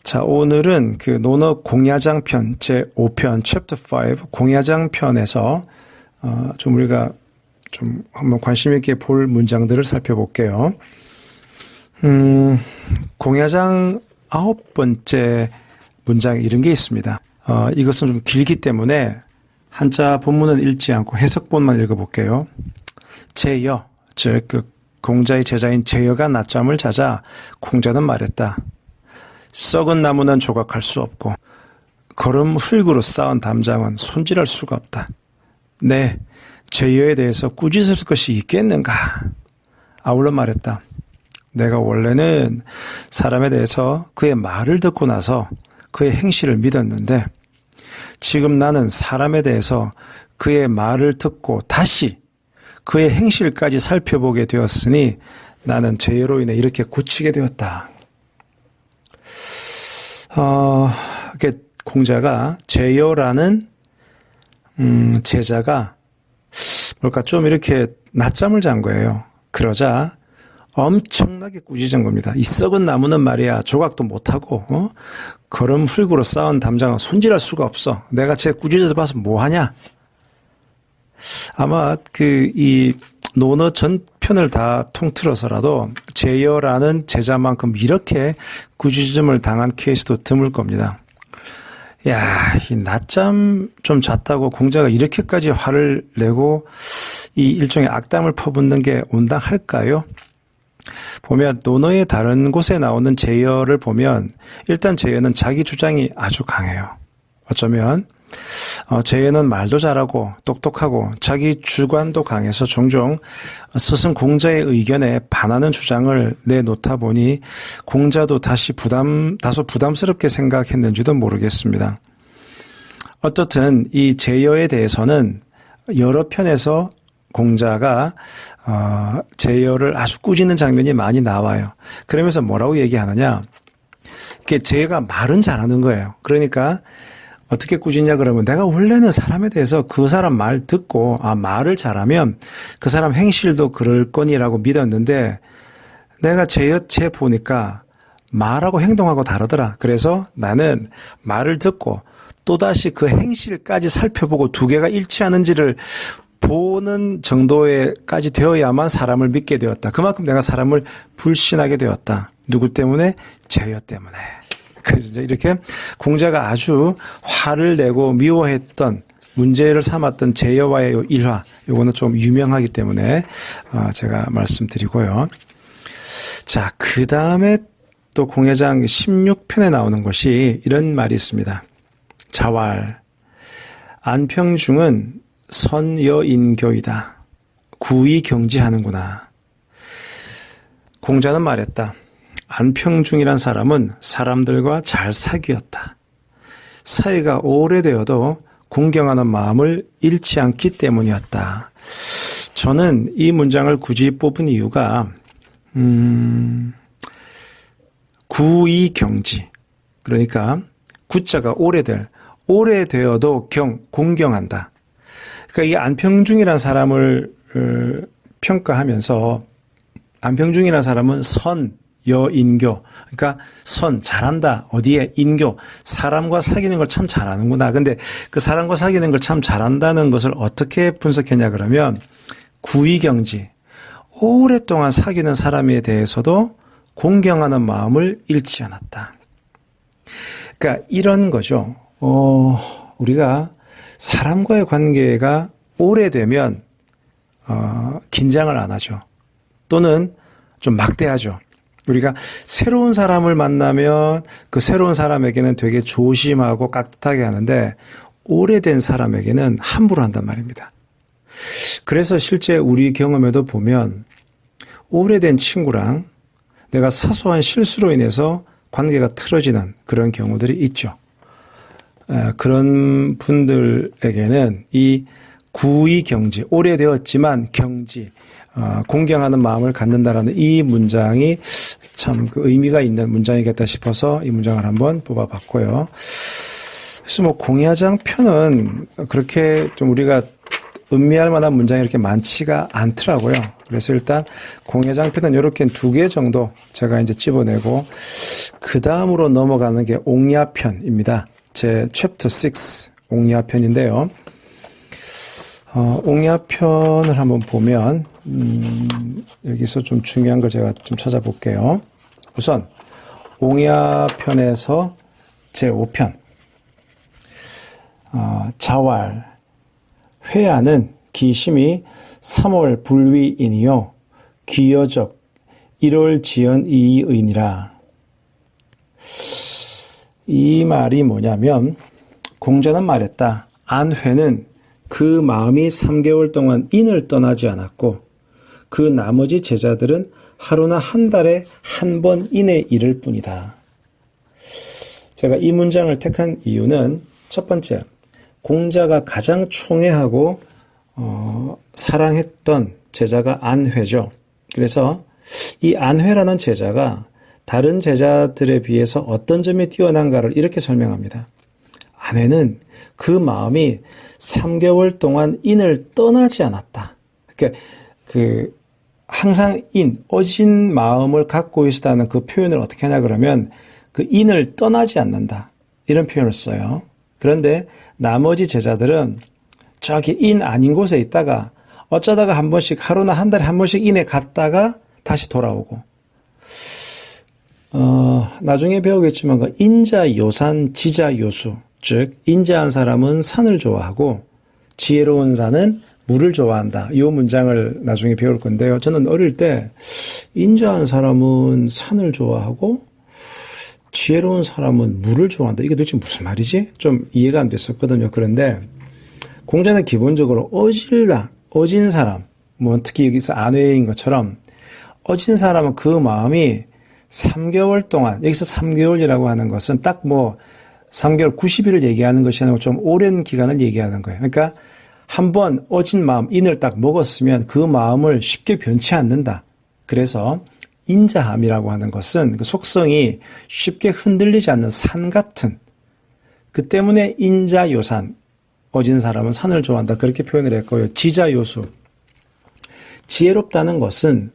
자, 오늘은 그 논어 공야장 편 제5편 챕터 5 공야장 편에서 좀 우리가 좀 한번 관심 있게 볼 문장들을 살펴볼게요. 공야장 9번째 문장에 이런 게 있습니다. 이것은 좀 길기 때문에 한자 본문은 읽지 않고 해석본만 읽어볼게요. 제여, 즉 그 공자의 제자인 제여가 낮잠을 자자 공자는 말했다. 썩은 나무는 조각할 수 없고 거름 흙으로 쌓은 담장은 손질할 수가 없다. 네, 제여에 대해서 꾸짖을 것이 있겠는가? 아울러 말했다. 내가 원래는 사람에 대해서 그의 말을 듣고 나서 그의 행실을 믿었는데 지금 나는 사람에 대해서 그의 말을 듣고 다시 그의 행실까지 살펴보게 되었으니 나는 제여로 인해 이렇게 고치게 되었다. 이렇게 공자가 제여라는 제자가 뭘까 좀 이렇게 낮잠을 잔 거예요. 그러자 엄청나게 꾸짖은 겁니다. 이 썩은 나무는 말이야 조각도 못하고 거름 흙으로 쌓은 담장은 손질할 수가 없어. 내가 쟤 꾸짖어서 봐서 뭐하냐. 아마 이 논어 전편을 다 통틀어서라도 제여라는 제자만큼 이렇게 꾸짖음을 당한 케이스도 드물 겁니다. 야, 이 낮잠 좀 잤다고 공자가 이렇게까지 화를 내고 이 일종의 악담을 퍼붓는 게 온당할까요? 보면 논어의 다른 곳에 나오는 제여를 보면 일단 제여는 자기 주장이 아주 강해요. 어쩌면 제여는 말도 잘하고 똑똑하고 자기 주관도 강해서 종종 스승 공자의 의견에 반하는 주장을 내놓다 보니 공자도 다소 부담스럽게 생각했는지도 모르겠습니다. 어떻든 이 제여에 대해서는 여러 편에서 공자가 제여를 아주 꾸짖는 장면이 많이 나와요. 그러면서 뭐라고 얘기하느냐? 이게 제여가 말은 잘하는 거예요. 그러니까 어떻게 꾸짖냐 그러면 내가 원래는 사람에 대해서 그 사람 말 듣고 말을 잘하면 그 사람 행실도 그럴 거니라고 믿었는데 내가 쟤 보니까 말하고 행동하고 다르더라. 그래서 나는 말을 듣고 또다시 그 행실까지 살펴보고 두 개가 일치하는지를 보는 정도에까지 되어야만 사람을 믿게 되었다. 그만큼 내가 사람을 불신하게 되었다. 누구 때문에? 제여 때문에. 그래서 이렇게 공자가 아주 화를 내고 미워했던 문제를 삼았던 제여와의 일화, 요거는 좀 유명하기 때문에 제가 말씀드리고요. 자, 그 다음에 또 공야장 16편에 나오는 것이 이런 말이 있습니다. 자왈, 안평중은 선여인교이다. 구의 경지하는구나. 공자는 말했다. 안평중이란 사람은 사람들과 잘 사귀었다. 사이가 오래되어도 공경하는 마음을 잃지 않기 때문이었다. 저는 이 문장을 굳이 뽑은 이유가 구의경지, 그러니까 구자가 오래되어도 공경한다. 그러니까 이 안평중이란 사람을 평가하면서 안평중이란 사람은 여인교, 그러니까 잘한다. 어디에? 인교. 사람과 사귀는 걸 참 잘하는구나. 근데 그 사람과 사귀는 걸 참 잘한다는 것을 어떻게 분석했냐 그러면 구의경지. 오랫동안 사귀는 사람에 대해서도 공경하는 마음을 잃지 않았다. 그러니까 이런 거죠. 우리가 사람과의 관계가 오래되면 긴장을 안 하죠. 또는 좀 막대하죠. 우리가 새로운 사람을 만나면 그 새로운 사람에게는 되게 조심하고 깍듯하게 하는데 오래된 사람에게는 함부로 한단 말입니다. 그래서 실제 우리 경험에도 보면 오래된 친구랑 내가 사소한 실수로 인해서 관계가 틀어지는 그런 경우들이 있죠. 그런 분들에게는 이 구의경지, 오래되었지만 경지, 공경하는 마음을 갖는다라는 이 문장이 참 그 의미가 있는 문장이겠다 싶어서 이 문장을 한번 뽑아봤고요. 그래서 공야장 편은 그렇게 좀 우리가 음미할 만한 문장이 이렇게 많지가 않더라고요. 그래서 일단 공예장편은 이렇게 2개 정도 제가 이제 집어내고 그 다음으로 넘어가는 게 옥야편입니다. 제 챕터 6 옥야편인데요. 옥야편을 한번 보면 여기서 좀 중요한 걸 제가 좀 찾아볼게요. 우선 옥야편에서 제 5편 자왈 회하는 기심이 3월 불위인이요 귀여적 1월 지연 이의니라. 이 말이 뭐냐면 공자는 말했다. 안회는 그 마음이 3개월 동안 인을 떠나지 않았고 그 나머지 제자들은 하루나 한 달에 한 번 인에 이를 뿐이다. 제가 이 문장을 택한 이유는 첫 번째, 공자가 가장 총애하고 사랑했던 제자가 안회죠. 그래서 이 안회라는 제자가 다른 제자들에 비해서 어떤 점이 뛰어난가를 이렇게 설명합니다. 안회는 그 마음이 3개월 동안 인을 떠나지 않았다. 그러니까 항상 어진 마음을 갖고 있다는 그 표현을 어떻게 하냐 그러면 그 인을 떠나지 않는다. 이런 표현을 써요. 그런데 나머지 제자들은 저기 인 아닌 곳에 있다가 어쩌다가 한 번씩 하루나 한 달에 한 번씩 인에 갔다가 다시 돌아오고 나중에 배우겠지만 그 인자 요산 지자 요수 즉 인자한 사람은 산을 좋아하고 지혜로운 자는 물을 좋아한다. 이 문장을 나중에 배울 건데요. 저는 어릴 때 인자한 사람은 산을 좋아하고 지혜로운 사람은 물을 좋아한다. 이게 도대체 무슨 말이지? 좀 이해가 안 됐었거든요. 그런데 공자는 기본적으로 어진 사람, 뭐 특히 여기서 안회인 것처럼 어진 사람은 그 마음이 3개월 동안, 여기서 3개월이라고 하는 것은 딱 3개월 90일을 얘기하는 것이 아니고 좀 오랜 기간을 얘기하는 거예요. 그러니까 한번 어진 마음, 인을 딱 먹었으면 그 마음을 쉽게 변치 않는다. 그래서 인자함이라고 하는 것은 그 속성이 쉽게 흔들리지 않는 산 같은, 그 때문에 인자요산, 어진 사람은 산을 좋아한다. 그렇게 표현을 했고요. 지자요수, 지혜롭다는 것은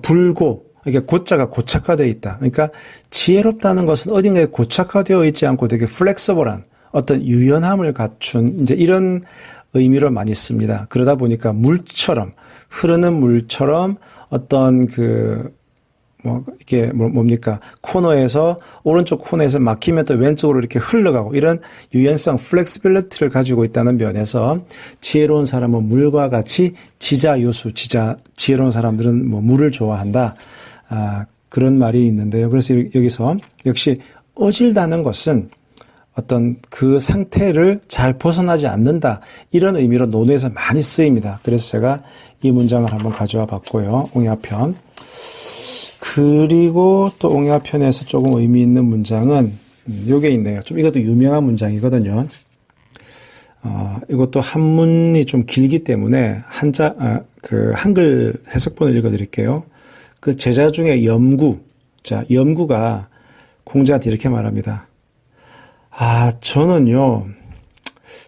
불고, 그러니까 고자가 고착화되어 있다. 그러니까 지혜롭다는 것은 어딘가에 고착화되어 있지 않고 되게 플렉서블한 어떤 유연함을 갖춘 이제 이런 의미로 많이 씁니다. 그러다 보니까 물처럼, 흐르는 물처럼 어떤 코너에서, 오른쪽 코너에서 막히면 또 왼쪽으로 이렇게 흘러가고 이런 유연성, 플렉시빌리티를 가지고 있다는 면에서 지혜로운 사람은 물과 같이 지혜로운 사람들은 물을 좋아한다. 그런 말이 있는데요. 그래서 여기서 역시 어질다는 것은 어떤 그 상태를 잘 벗어나지 않는다. 이런 의미로 논어에서 많이 쓰입니다. 그래서 제가 이 문장을 한번 가져와 봤고요. 옥야편. 그리고 또 옥야편에서 조금 의미 있는 문장은 요게 있네요. 좀 이것도 유명한 문장이거든요. 이것도 한문이 좀 길기 때문에 한글 해석본을 읽어드릴게요. 그 제자 중에 염구가 공자한테 이렇게 말합니다. 저는요,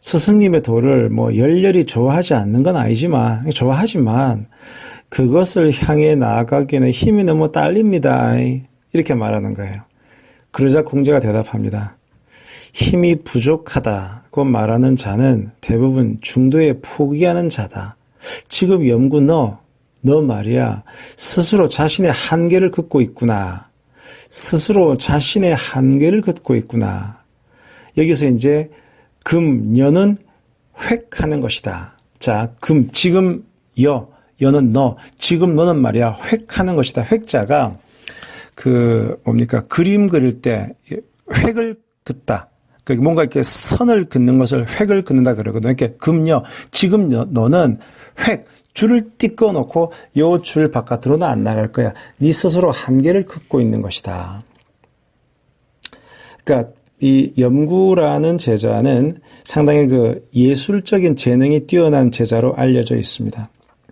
스승님의 도를 열렬히 좋아하지 않는 건 아니지만, 좋아하지만, 그것을 향해 나아가기에는 힘이 너무 딸립니다. 이렇게 말하는 거예요. 그러자 공자가 대답합니다. 힘이 부족하다고 말하는 자는 대부분 중도에 포기하는 자다. 지금 염구 너 말이야, 스스로 자신의 한계를 긋고 있구나. 여기서 이제 금여는 획하는 것이다. 자, 지금 여는 너, 지금 너는 말이야 획하는 것이다. 획자가 그림 그릴 때 획을 긋다. 뭔가 이렇게 선을 긋는 것을 획을 긋는다 그러거든요. 이렇게 지금 너는 획, 줄을 띠꺼 놓고 요 줄 바깥으로는 안 나갈 거야. 네 스스로 한계를 긋고 있는 것이다. 그러니까 이 염구라는 제자는 상당히 예술적인 재능이 뛰어난 제자로 알려져 있습니다.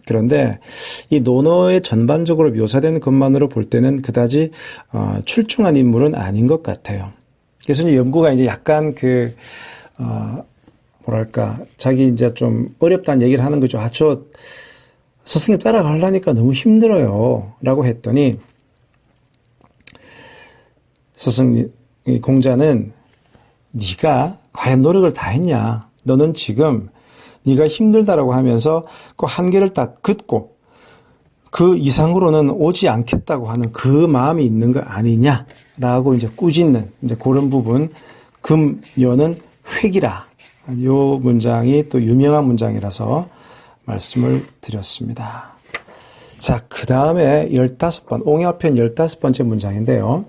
그런데 이 논어에 전반적으로 묘사된 것만으로 볼 때는 그다지 출중한 인물은 아닌 것 같아요. 그래서 이제 염구가 이제 약간 자기 이제 좀 어렵다는 얘기를 하는 거죠. 스승님 따라가려니까 너무 힘들어요. 라고 했더니 스승님, 공자는 네가 과연 노력을 다 했냐? 너는 지금 네가 힘들다라고 하면서 그 한계를 딱 긋고 그 이상으로는 오지 않겠다고 하는 그 마음이 있는 거 아니냐라고 이제 꾸짖는 이제 그런 부분 금요는 회기라. 요 문장이 또 유명한 문장이라서 말씀을 드렸습니다. 자, 그 다음에 15번, 옹야편 15번째 문장인데요.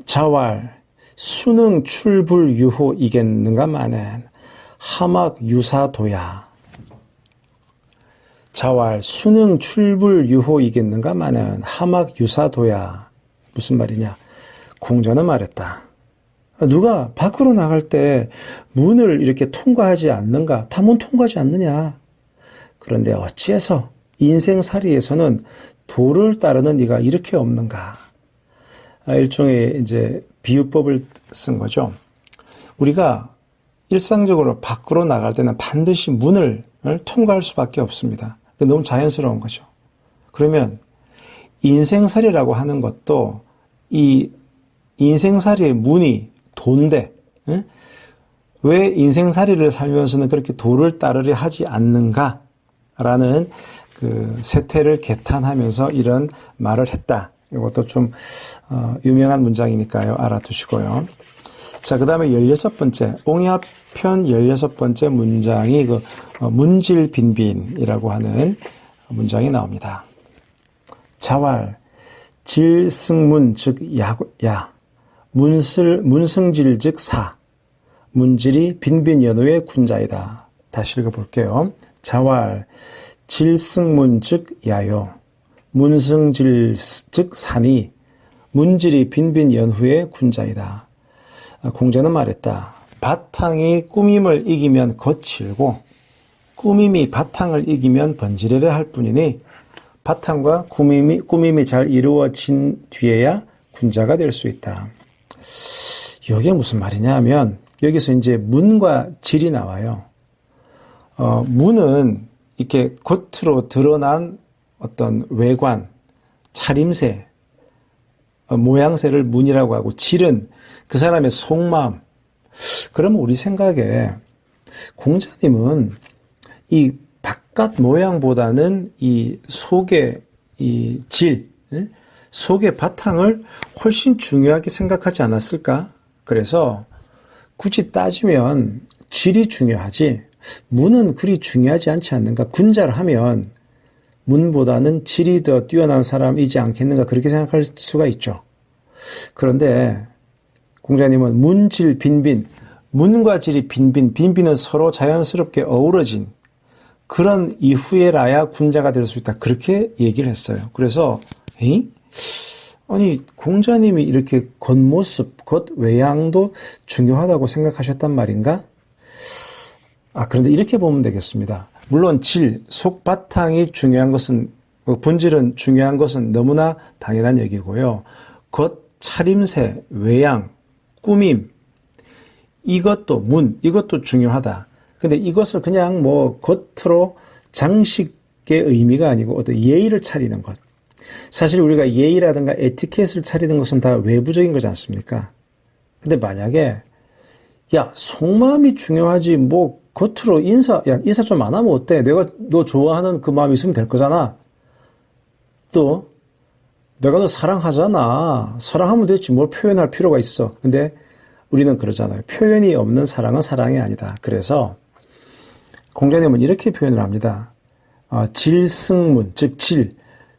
자왈, 수능 출불 유호 이겠는가 마는 하막 유사도야. 자왈, 수능 출불 유호 이겠는가 마는 하막 유사도야. 무슨 말이냐? 공자는 말했다. 누가 밖으로 나갈 때 문을 이렇게 통과하지 않는가? 다 문 통과하지 않느냐? 그런데 어찌해서 인생살이에서는 도를 따르는 이가 이렇게 없는가? 일종의 이제 비유법을 쓴 거죠. 우리가 일상적으로 밖으로 나갈 때는 반드시 문을 통과할 수밖에 없습니다. 너무 자연스러운 거죠. 그러면 인생살이라고 하는 것도 이 인생살이의 문이 도인데 왜 인생살이를 살면서는 그렇게 도를 따르려 하지 않는가라는 그 세태를 개탄하면서 이런 말을 했다. 이것도 좀 유명한 문장이니까요. 알아두시고요. 자, 그 다음에 16번째 옹야편 16번째 문장이 그 문질빈빈이라고 하는 문장이 나옵니다. 자왈 질승문 즉 야 문승질 즉 사 문질이 빈빈연후의 군자이다. 다시 읽어볼게요. 자왈 질승문 즉 야요 문승질 즉 산이 문질이 빈빈연후의 군자이다. 공자는 말했다. 바탕이 꾸밈을 이기면 거칠고 꾸밈이 바탕을 이기면 번지르르 할 뿐이니 바탕과 꾸밈이 잘 이루어진 뒤에야 군자가 될 수 있다. 이게 무슨 말이냐 하면 여기서 이제 문과 질이 나와요. 문은 이렇게 겉으로 드러난 어떤 외관, 차림새, 모양새를 문이라고 하고 질은 그 사람의 속마음. 그러면 우리 생각에 공자님은 이 바깥 모양보다는 이 속의 이 질, 속의 바탕을 훨씬 중요하게 생각하지 않았을까? 그래서 굳이 따지면 질이 중요하지 문은 그리 중요하지 않지 않는가? 군자를 하면 문보다는 질이 더 뛰어난 사람이지 않겠는가? 그렇게 생각할 수가 있죠. 그런데 공자님은 문질 빈빈, 문과 질이 빈빈, 빈빈은 서로 자연스럽게 어우러진 그런 이후에라야 군자가 될 수 있다. 그렇게 얘기를 했어요. 그래서 아니 공자님이 이렇게 겉모습, 겉외양도 중요하다고 생각하셨단 말인가? 그런데 이렇게 보면 되겠습니다. 물론 질, 속바탕이 중요한 것은 본질은 중요한 것은 너무나 당연한 얘기고요. 겉 차림새, 외양, 꾸밈 이것도 문, 이것도 중요하다. 근데 이것을 그냥 뭐 겉으로 장식의 의미가 아니고 어떤 예의를 차리는 것. 사실 우리가 예의라든가 에티켓을 차리는 것은 다 외부적인 거지 않습니까? 근데 만약에 야, 속마음이 중요하지 뭐 겉으로 인사 좀 안 하면 어때? 내가 너 좋아하는 그 마음이 있으면 될 거잖아. 또 내가 너 사랑하잖아. 사랑하면 됐지 뭘 표현할 필요가 있어. 근데 우리는 그러잖아요. 표현이 없는 사랑은 사랑이 아니다. 그래서 공자님은 이렇게 표현을 합니다. 질승문, 즉 질,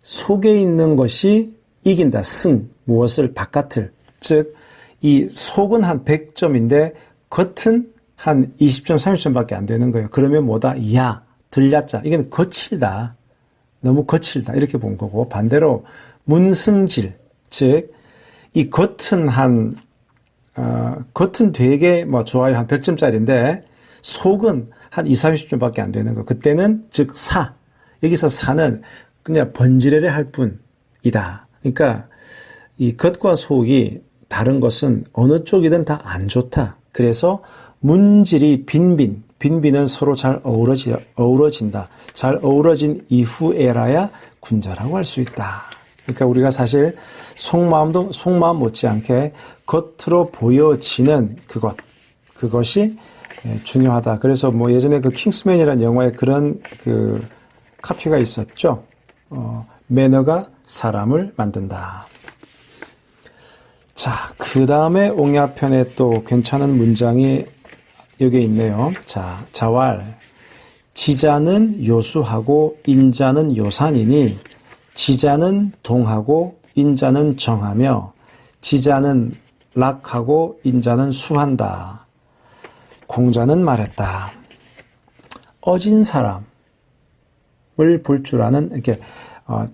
속에 있는 것이 이긴다. 승, 무엇을, 바깥을. 즉 이 속은 한 100점인데 겉은 한 20점, 30점밖에 안 되는 거예요. 그러면 뭐다? 야, 들렸자. 이게 거칠다. 너무 거칠다. 이렇게 본 거고 반대로 문승질, 즉 이 겉은 겉은 되게 뭐 좋아요. 한 100점짜리인데 속은 한 20, 30점밖에 안 되는 거. 그때는 즉 사. 여기서 사는 그냥 번지르르 할 뿐이다. 그러니까 이 겉과 속이 다른 것은 어느 쪽이든 다 안 좋다. 그래서 문질이 빈빈, 빈비는 서로 잘 어우러진다. 잘 어우러진 이후에라야 군자라고 할 수 있다. 그러니까 우리가 사실 속마음 못지않게 겉으로 보여지는 그것이 중요하다. 그래서 뭐 예전에 그 킹스맨이라는 영화에 그런 그 카피가 있었죠. 매너가 사람을 만든다. 자, 그 다음에 옹야편에 또 괜찮은 문장이 여기 있네요. 자, 자왈. 지자는 요수하고 인자는 요산이니 지자는 동하고 인자는 정하며 지자는 락하고 인자는 수한다. 공자는 말했다. 어진 사람을 볼 줄 아는 이렇게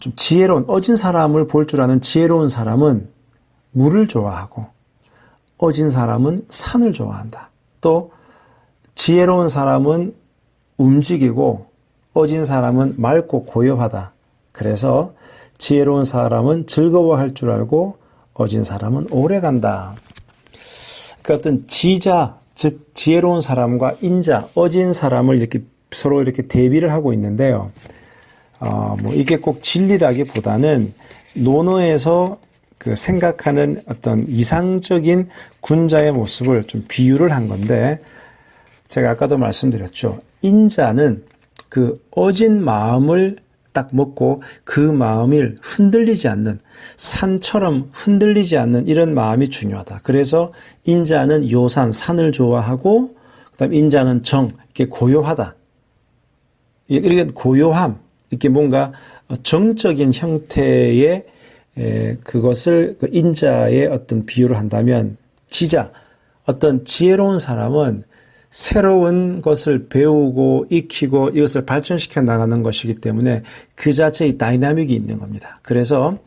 좀 지혜로운 어진 사람을 볼 줄 아는 지혜로운 사람은 물을 좋아하고 어진 사람은 산을 좋아한다. 또 지혜로운 사람은 움직이고 어진 사람은 맑고 고요하다. 그래서 지혜로운 사람은 즐거워할 줄 알고 어진 사람은 오래간다. 그러니까 어떤 지자, 즉 지혜로운 사람과 인자, 어진 사람을 이렇게 서로 이렇게 대비를 하고 있는데요. 뭐 이게 꼭 진리라기보다는 논어에서 그 생각하는 어떤 이상적인 군자의 모습을 좀 비유를 한 건데, 제가 아까도 말씀드렸죠. 인자는 그 어진 마음을 딱 먹고 그 마음이 흔들리지 않는, 산처럼 흔들리지 않는 이런 마음이 중요하다. 그래서 인자는 요산, 산을 좋아하고, 그다음 인자는 정, 이렇게 고요하다. 이렇게 고요함, 이렇게 뭔가 정적인 형태의 그것을 그 인자의 어떤 비유를 한다면, 지자, 어떤 지혜로운 사람은 새로운 것을 배우고 익히고 이것을 발전시켜 나가는 것이기 때문에 그 자체의 다이나믹이 있는 겁니다. 그래서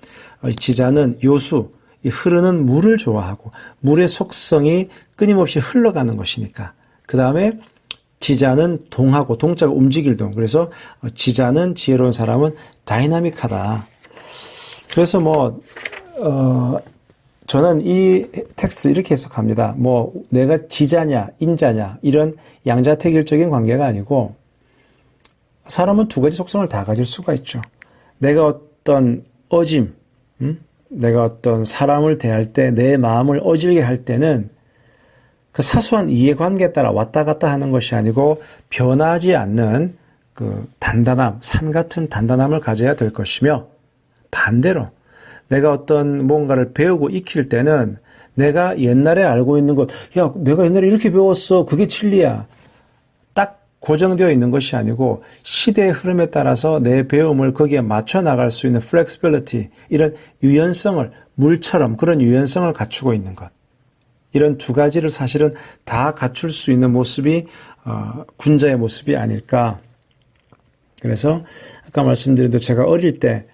지자는 요수, 이 흐르는 물을 좋아하고 물의 속성이 끊임없이 흘러가는 것이니까. 그 다음에 지자는 동하고, 동자가 움직일 동. 그래서 지자는, 지혜로운 사람은 다이나믹하다. 그래서 저는 이 텍스트를 이렇게 해석합니다. 내가 지자냐, 인자냐, 이런 양자택일적인 관계가 아니고, 사람은 두 가지 속성을 다 가질 수가 있죠. 내가 어떤 어짐, 내가 어떤 사람을 대할 때 내 마음을 어질게 할 때는 그 사소한 이해관계에 따라 왔다 갔다 하는 것이 아니고 변하지 않는 그 단단함, 산 같은 단단함을 가져야 될 것이며, 반대로 내가 어떤 뭔가를 배우고 익힐 때는 내가 옛날에 알고 있는 것, 야, 내가 옛날에 이렇게 배웠어. 그게 진리야. 딱 고정되어 있는 것이 아니고 시대의 흐름에 따라서 내 배움을 거기에 맞춰 나갈 수 있는 flexibility, 이런 유연성을, 물처럼 그런 유연성을 갖추고 있는 것. 이런 두 가지를 사실은 다 갖출 수 있는 모습이 군자의 모습이 아닐까. 그래서 아까 말씀드린 대로 제가 어릴 때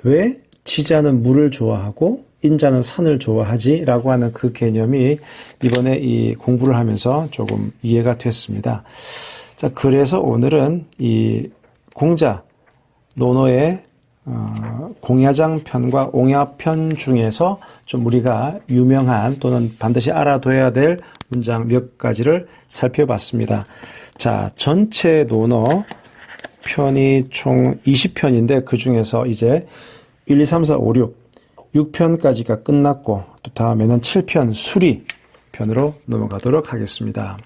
왜 지자는 물을 좋아하고 인자는 산을 좋아하지? 라고 하는 그 개념이 이번에 이 공부를 하면서 조금 이해가 됐습니다. 자, 그래서 오늘은 이 공자, 논어의 공야장 편과 옹야 편 중에서 좀 우리가 유명한 또는 반드시 알아둬야 될 문장 몇 가지를 살펴봤습니다. 자, 전체 논어 편이 총 20편인데 그 중에서 이제 1, 2, 3, 4, 5, 6편까지가 끝났고 또 다음에는 7편 수리 편으로 넘어가도록 하겠습니다.